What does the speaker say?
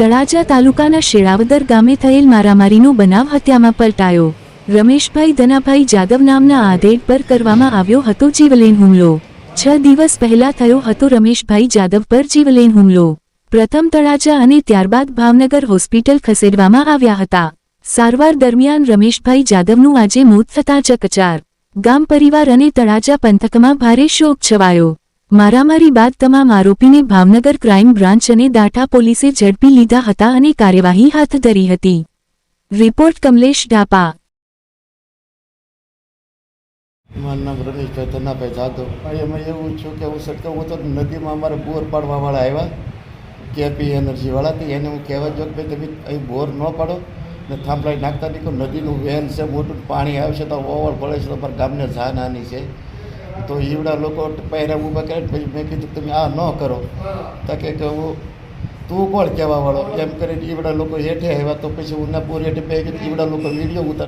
તળાજા તાલુકાના શેળાવદર ગામે થયેલ મારામારીનો બનાવ હત્યામાં પલટાયો। રમેશભાઈ ધનાભાઈ જાદવ નામના આધેડ પર કરવામાં આવ્યો હતો જીવલેણ હુમલો। 6 દિવસ પહેલા થયો હતો રમેશભાઈ જાદવ પર જીવલેણ હુમલો। પ્રથમ તળાજા અને ત્યારબાદ ભાવનગર હોસ્પિટલ ખસેડવામાં આવ્યા હતા। સારવાર દરમિયાન રમેશભાઈ જાદવનું આજે મોત થતાં ચકચાર। ગામ પરિવાર અને તળાજા પંથકમાં ભારે શોક છવાયો। મારામારી બાદ તમામ આરોપીને ભાવનગર ક્રાઇમ બ્રાન્ચ અને દાઠા પોલીસે ઝડપી લીધા હતા અને કાર્યવાહી હાથ ધરી હતી। રિપોર્ટ કમલેશ ડાપા। મારું નામ રમેશભાઈ ધનાભાઈ જાદવ। એમાં એવું છું કે હું સટકા હું તો નદીમાં અમારે બોર પાડવાવાળા આવ્યા કેપી એનર્જીવાળા, એને હું કહેવા જો કે ભાઈ તમે અહીં બોર ન પાડો ને થાંભલાઈ નાખતા નહીં, નદીનું વેન છે, મોટું પાણી આવશે તો ઓવર પડે છે તો અમારા ગામને જાનહાની છે। તો ઈવડા લોકો પહેર્યા ઊભા કરે પછી મેં કીધું તમે આ ન કરો તો કે હું તું કોણ કહેવાવાળો એમ કરીને ઈવડા લોકો હેઠે આવ્યા। તો પછી ઉના પૂર હેઠે બે કીધું ઈવડા લોકો વિડીયો ઉતાર